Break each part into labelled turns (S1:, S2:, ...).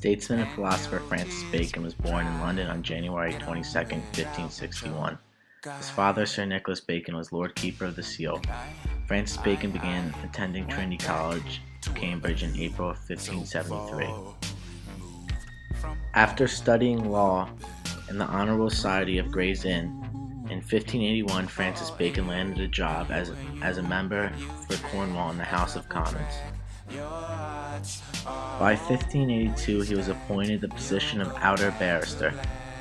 S1: Statesman and philosopher Francis Bacon was born in London on January 22, 1561. His father, Sir Nicholas Bacon, was Lord Keeper of the Seal. Francis Bacon began attending Trinity College, Cambridge in April of 1573. After studying law in the Honourable Society of Gray's Inn, in 1581 Francis Bacon landed a job as a member for Cornwall in the House of Commons. By 1582 he was appointed the position of Outer Barrister.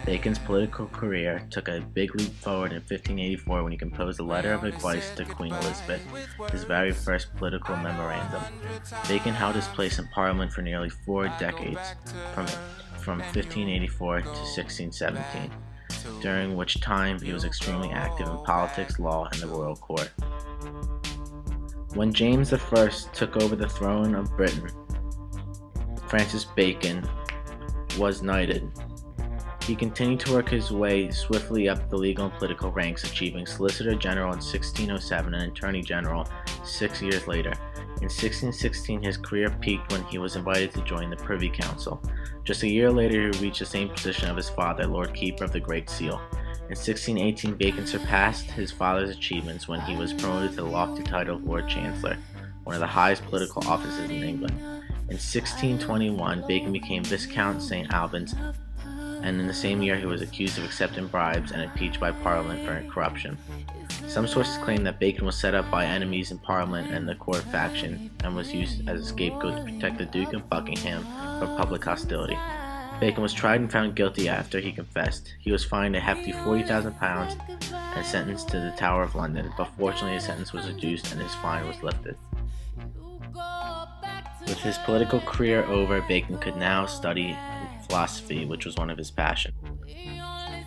S1: Bacon's political career took a big leap forward in 1584 when he composed a letter of advice to Queen Elizabeth, his very first political memorandum. Bacon held his place in Parliament for nearly 4 decades, from 1584 to 1617, during which time he was extremely active in politics, law, and the royal court. When James I took over the throne of Britain, Francis Bacon was knighted. He continued to work his way swiftly up the legal and political ranks, achieving Solicitor General in 1607 and Attorney General 6 years later. In 1616, his career peaked when he was invited to join the Privy Council. Just a year later, he reached the same position of his father, Lord Keeper of the Great Seal. In 1618, Bacon surpassed his father's achievements when he was promoted to the lofty title of Lord Chancellor, one of the highest political offices in England. In 1621, Bacon became Viscount St. Albans, and in the same year he was accused of accepting bribes and impeached by Parliament for corruption. Some sources claim that Bacon was set up by enemies in Parliament and the court faction and was used as a scapegoat to protect the Duke of Buckingham from public hostility. Bacon was tried and found guilty after he confessed. He was fined a hefty £40,000 and sentenced to the Tower of London, but fortunately his sentence was reduced and his fine was lifted. With his political career over, Bacon could now study philosophy, which was one of his passions.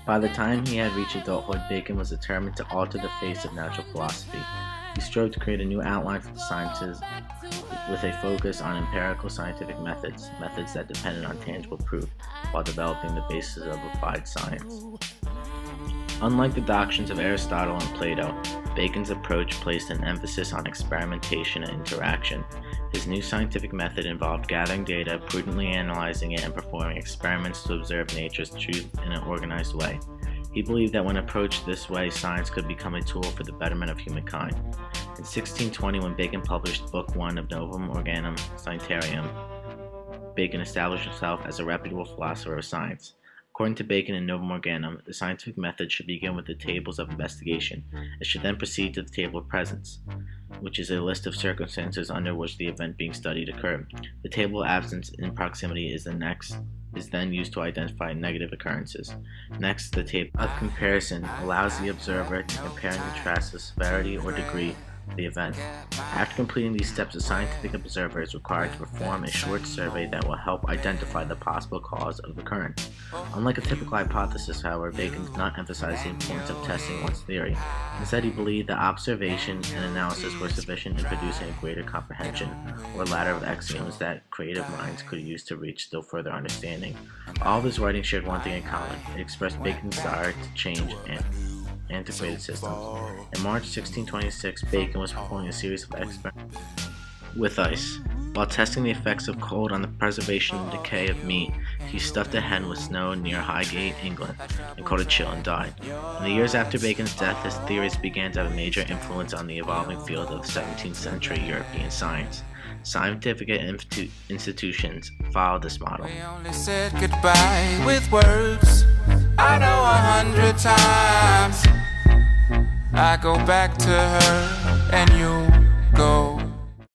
S1: By the time he had reached adulthood, Bacon was determined to alter the face of natural philosophy. He strove to create a new outline for the sciences with a focus on empirical scientific methods that depended on tangible proof, while developing the basis of applied science. Unlike the doctrines of Aristotle and Plato, Bacon's approach placed an emphasis on experimentation and interaction. His new scientific method involved gathering data, prudently analyzing it, and performing experiments to observe nature's truth in an organized way. He believed that when approached this way, science could become a tool for the betterment of humankind. In 1620, when Bacon published Book 1 of Novum Organum Scientiarum, Bacon established himself as a reputable philosopher of science. According to Bacon in Novum Organum, the scientific method should begin with the tables of investigation. It should then proceed to the table of presence, which is a list of circumstances under which the event being studied occurred. The table of absence in proximity is then used to identify negative occurrences. Next, the table of comparison allows the observer to compare and contrast the severity or degree of the event. After completing these steps, a scientific observer is required to perform a short survey that will help identify the possible cause of occurrence. Unlike a typical hypothesis, however, Bacon did not emphasize the importance of testing one's theory. Instead, he believed that observation and analysis were sufficient in producing a greater comprehension, or ladder of axioms that creative minds could use to reach still further understanding. All of his writings shared one thing in common: it expressed Bacon's desire to change antiquated systems. In March 1626, Bacon was performing a series of experiments with ice. While testing the effects of cold on the preservation and decay of meat, he stuffed a hen with snow near Highgate, England, and caught a chill and died. In the years after Bacon's death, his theories began to have a major influence on the evolving field of 17th century European science. Scientific institutions followed this model.
S2: We only said goodbye with words. I know 100 times I go back to her and you